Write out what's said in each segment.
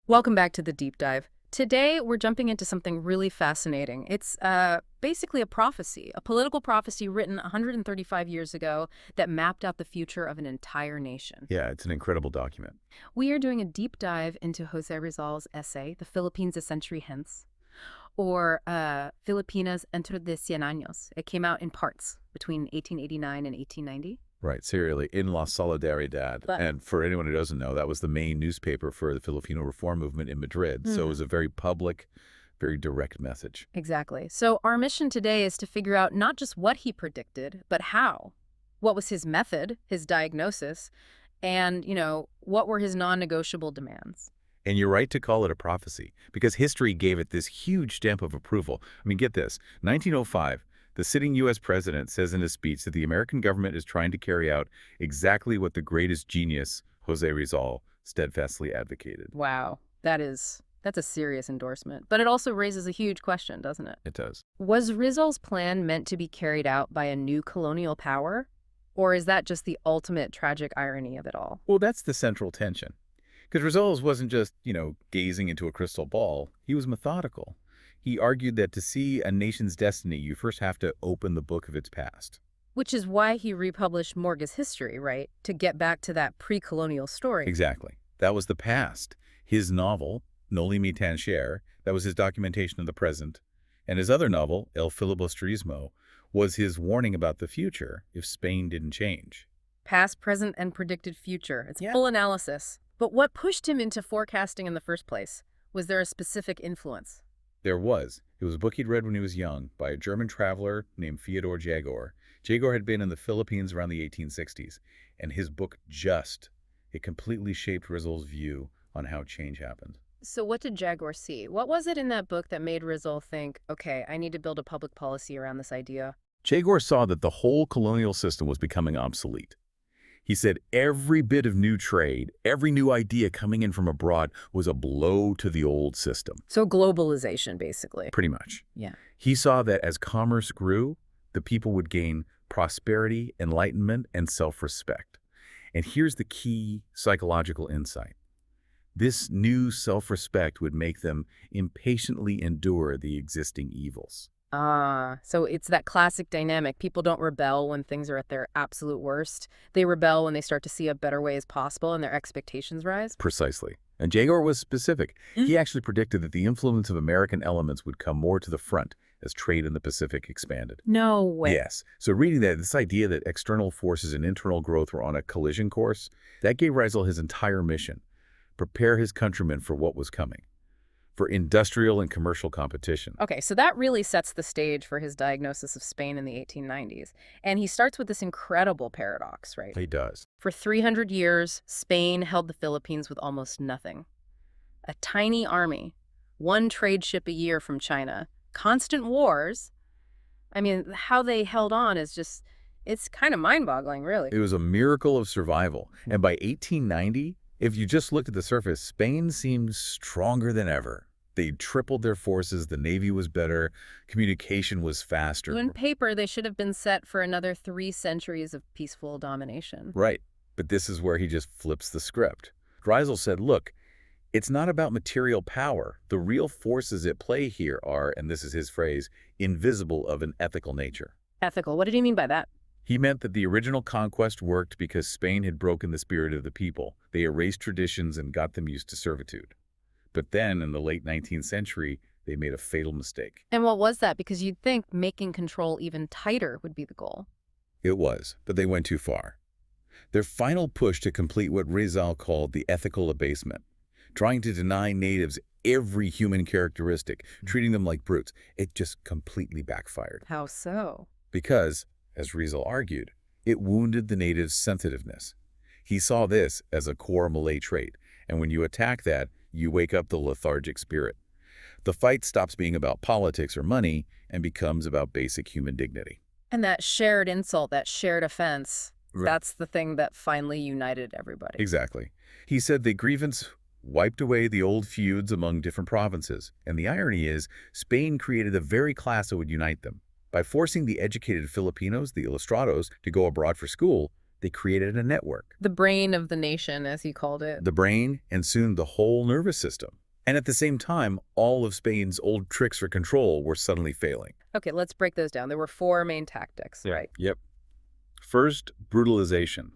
Welcome back to the deep dive. Today, we're jumping into something really fascinating. It's basically a prophecy, a political prophecy written 135 years ago that mapped out the future of an entire nation. Yeah, it's an incredible document. We are doing a deep dive into José Rizal's essay, The Philippines a Century Hence, or Filipinas dentro de cien años. It came out in parts between 1889 and 1890. Right, serially, in La Solidaridad. And for anyone who doesn't know, that was the main newspaper for the Filipino reform movement in Madrid. So it was a very public, very direct message. Exactly. So our mission today is to figure out not just what he predicted, but how. What was his method, his diagnosis, and, what were his non-negotiable demands? And you're right to call it a prophecy, because history gave it this huge stamp of approval. I mean, get this, 1905, the sitting U.S. president says in a speech that the American government is trying to carry out exactly what the greatest genius, José Rizal, steadfastly advocated. Wow, that's a serious endorsement. But it also raises a huge question, doesn't it? It does. Was Rizal's plan meant to be carried out by a new colonial power? Or is that just the ultimate tragic irony of it all? Well, that's the central tension. Because Rizal wasn't just, gazing into a crystal ball. He was methodical. He argued that to see a nation's destiny, you first have to open the book of its past. Which is why he republished Morga's history, right? To get back to that pre-colonial story. Exactly. That was the past. His novel, Noli Me Tangere, that was his documentation of the present. And his other novel, El Filibusterismo, was his warning about the future if Spain didn't change. Past, present, and predicted future. It's full analysis. But what pushed him into forecasting in the first place? Was there a specific influence? There was. It was a book he'd read when he was young by a German traveler named Fyodor Jagor. Jagor had been in the Philippines around the 1860s, and his book it completely shaped Rizal's view on how change happened. So what did Jagor see? What was it in that book that made Rizal think, okay, I need to build a public policy around this idea? Jagor saw that the whole colonial system was becoming obsolete. He said every bit of new trade, every new idea coming in from abroad was a blow to the old system. So globalization, basically. Pretty much. Yeah. He saw that as commerce grew, the people would gain prosperity, enlightenment, and self-respect. And here's the key psychological insight. This new self-respect would make them impatiently endure the existing evils. So it's that classic dynamic. People don't rebel when things are at their absolute worst. They rebel when they start to see a better way as possible and their expectations rise. Precisely. And Jagor was specific. He actually predicted that the influence of American elements would come more to the front as trade in the Pacific expanded. No way. Yes. So reading that, this idea that external forces and internal growth were on a collision course, that gave Rizal his entire mission: prepare his countrymen for what was coming, for industrial and commercial competition. Okay, so that really sets the stage for his diagnosis of Spain in the 1890s. And he starts with this incredible paradox, right? He does. For 300 years, Spain held the Philippines with almost nothing. A tiny army, one trade ship a year from China, constant wars. I mean, how they held on is just, it's kind of mind-boggling, really. It was a miracle of survival. And by 1890, if you just looked at the surface, Spain seemed stronger than ever. They'd tripled their forces, the Navy was better, communication was faster. On paper, they should have been set for another 3 centuries of peaceful domination. Right, but this is where he just flips the script. Rizal said, look, it's not about material power. The real forces at play here are, and this is his phrase, invisible of an ethical nature. Ethical, what did he mean by that? He meant that the original conquest worked because Spain had broken the spirit of the people. They erased traditions and got them used to servitude. But then, in the late 19th century, they made a fatal mistake. And what was that? Because you'd think making control even tighter would be the goal. It was, but they went too far. Their final push to complete what Rizal called the ethical abasement, trying to deny natives every human characteristic, treating them like brutes, it just completely backfired. How so? Because, as Rizal argued, it wounded the natives' sensitiveness. He saw this as a core Malay trait, and when you attack that, you wake up the lethargic spirit. The fight stops being about politics or money and becomes about basic human dignity. And that shared insult, that shared offense, Right. That's the thing that finally united everybody. Exactly. He said the grievance wiped away the old feuds among different provinces. And the irony is, Spain created the very class that would unite them. By forcing the educated Filipinos, the ilustrados, to go abroad for school, They created a network. The brain of the nation, as he called it. The brain, and soon the whole nervous system. And at the same time, all of Spain's old tricks for control were suddenly failing. Okay, let's break those down. There were 4 main tactics, right? Yep. First, brutalization.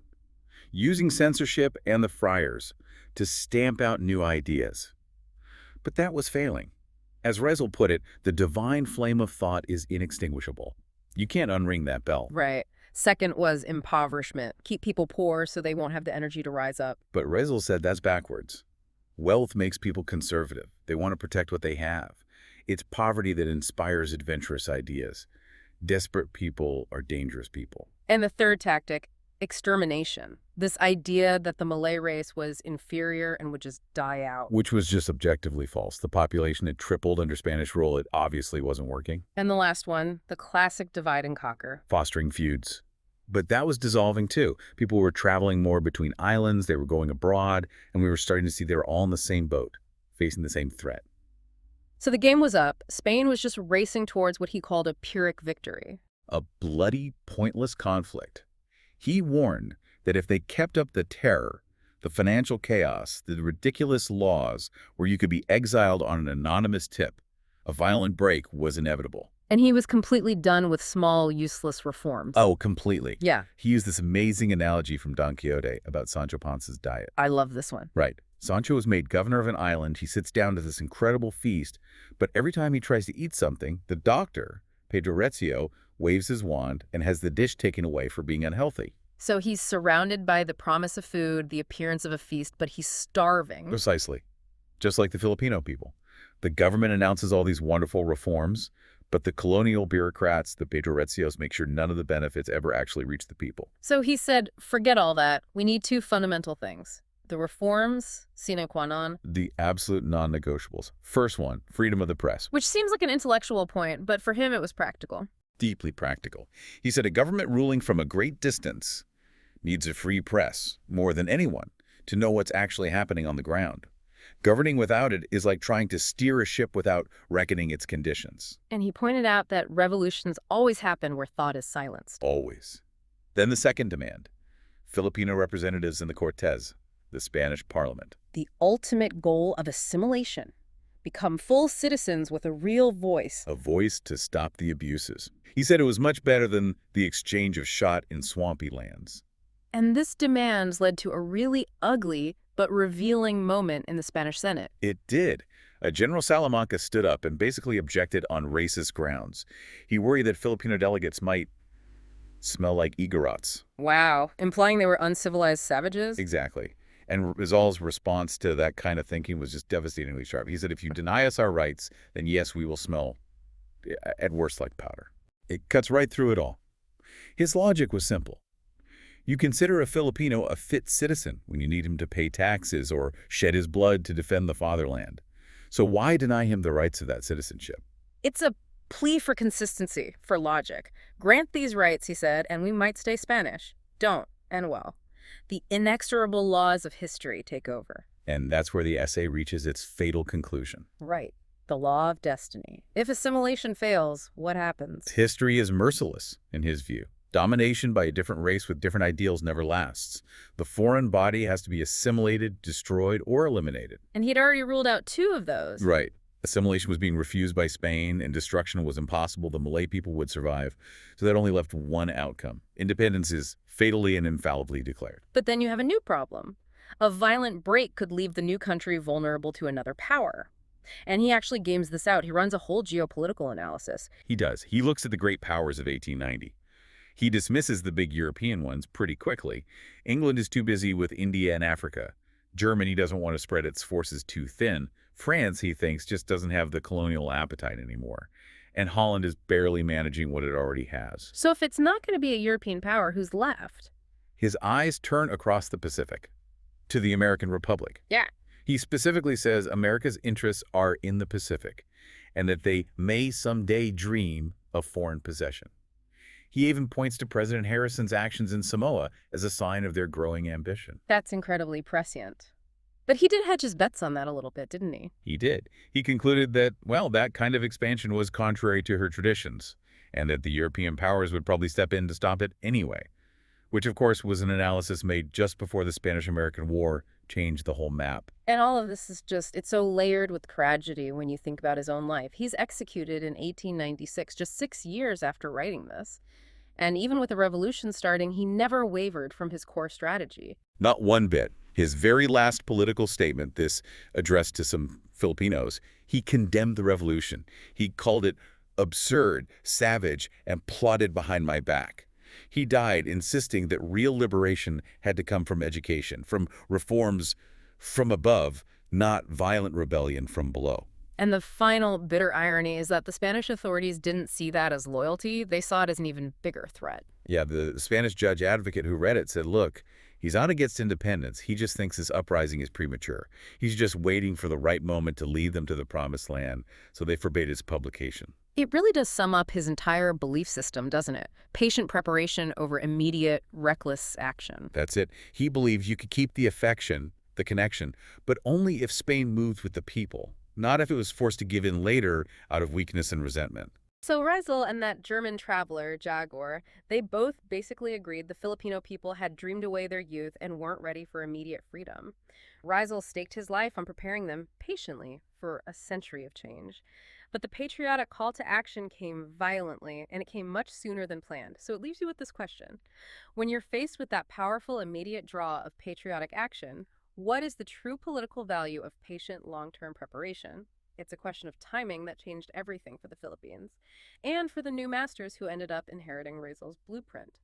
Using censorship and the friars to stamp out new ideas. But that was failing. As Rizal put it, the divine flame of thought is inextinguishable. You can't unring that bell. Right. Second was impoverishment. Keep people poor so they won't have the energy to rise up. But Rizal said that's backwards. Wealth makes people conservative. They want to protect what they have. It's poverty that inspires adventurous ideas. Desperate people are dangerous people. And the third tactic, extermination. This idea that the Malay race was inferior and would just die out. Which was just objectively false. The population had tripled under Spanish rule. It obviously wasn't working. And the last one, the classic divide and conquer. Fostering feuds. But that was dissolving too. People were traveling more between islands, they were going abroad, and we were starting to see they were all in the same boat, facing the same threat. So the game was up. Spain was just racing towards what he called a Pyrrhic victory. A bloody, pointless conflict. He warned that if they kept up the terror, the financial chaos, the ridiculous laws where you could be exiled on an anonymous tip, a violent break was inevitable. And he was completely done with small, useless reforms. Oh, completely. Yeah. He used this amazing analogy from Don Quixote about Sancho Panza's diet. I love this one. Right. Sancho was made governor of an island. He sits down to this incredible feast, but every time he tries to eat something, the doctor, Pedro Recio, waves his wand and has the dish taken away for being unhealthy. So he's surrounded by the promise of food, the appearance of a feast, but he's starving. Precisely. Just like the Filipino people. The government announces all these wonderful reforms, but the colonial bureaucrats, the Pedro Recios, make sure none of the benefits ever actually reach the people. So he said, forget all that. We need 2 fundamental things. The reforms, sine qua non. The absolute non-negotiables. First one, freedom of the press. Which seems like an intellectual point, but for him it was practical. Deeply practical. He said a government ruling from a great distance needs a free press, more than anyone, to know what's actually happening on the ground. Governing without it is like trying to steer a ship without reckoning its conditions. And he pointed out that revolutions always happen where thought is silenced. Always. Then the second demand, Filipino representatives in the Cortes, the Spanish parliament. The ultimate goal of assimilation. Become full citizens with a real voice. A voice to stop the abuses. He said it was much better than the exchange of shot in swampy lands. And this demand led to a really ugly but revealing moment in the Spanish Senate. It did. General Salamanca stood up and basically objected on racist grounds. He worried that Filipino delegates might smell like igorots. Wow. Implying they were uncivilized savages? Exactly. And Rizal's response to that kind of thinking was just devastatingly sharp. He said, if you deny us our rights, then yes, we will smell, at worst, like powder. It cuts right through it all. His logic was simple. You consider a Filipino a fit citizen when you need him to pay taxes or shed his blood to defend the fatherland. So why deny him the rights of that citizenship? It's a plea for consistency, for logic. Grant these rights, he said, and we might stay Spanish. Don't, and well. The inexorable laws of history take over. And that's where the essay reaches its fatal conclusion. Right. The law of destiny. If assimilation fails, what happens? History is merciless, in his view. Domination by a different race with different ideals never lasts. The foreign body has to be assimilated, destroyed, or eliminated. And he'd already ruled out 2 of those. Right. Assimilation was being refused by Spain, and destruction was impossible. The Malay people would survive. So that only left one outcome. Independence is fatally and infallibly declared. But then you have a new problem. A violent break could leave the new country vulnerable to another power. And he actually games this out. He runs a whole geopolitical analysis. He does. He looks at the great powers of 1890. He dismisses the big European ones pretty quickly. England is too busy with India and Africa. Germany doesn't want to spread its forces too thin. France, he thinks, just doesn't have the colonial appetite anymore. And Holland is barely managing what it already has. So if it's not going to be a European power, who's left? His eyes turn across the Pacific to the American Republic. Yeah. He specifically says America's interests are in the Pacific and that they may someday dream of foreign possession. He even points to President Harrison's actions in Samoa as a sign of their growing ambition. That's incredibly prescient. But he did hedge his bets on that a little bit, didn't he? He did. He concluded that, well, that kind of expansion was contrary to her traditions, and that the European powers would probably step in to stop it anyway. which of course was an analysis made just before the Spanish-American War changed the whole map. And all of this is just, it's so layered with tragedy when you think about his own life. He's executed in 1896, just 6 years after writing this. And even with the revolution starting, he never wavered from his core strategy. Not one bit. His very last political statement, this addressed to some Filipinos, he condemned the revolution. He called it absurd, savage, and plotted behind my back. He died insisting that real liberation had to come from education, from reforms from above, not violent rebellion from below. And the final bitter irony is that the Spanish authorities didn't see that as loyalty. They saw it as an even bigger threat. Yeah, the Spanish judge advocate who read it said, look, he's not against independence. He just thinks this uprising is premature. He's just waiting for the right moment to lead them to the promised land, so they forbade its publication. It really does sum up his entire belief system, doesn't it? Patient preparation over immediate, reckless action. That's it. He believed you could keep the affection, the connection, but only if Spain moved with the people, not if it was forced to give in later out of weakness and resentment. So Rizal and that German traveler, Jagor, they both basically agreed the Filipino people had dreamed away their youth and weren't ready for immediate freedom. Rizal staked his life on preparing them patiently for a century of change. But the patriotic call to action came violently, and it came much sooner than planned. So it leaves you with this question. When you're faced with that powerful immediate draw of patriotic action, what is the true political value of patient long-term preparation? It's a question of timing that changed everything for the Philippines and for the new masters who ended up inheriting Rizal's blueprint.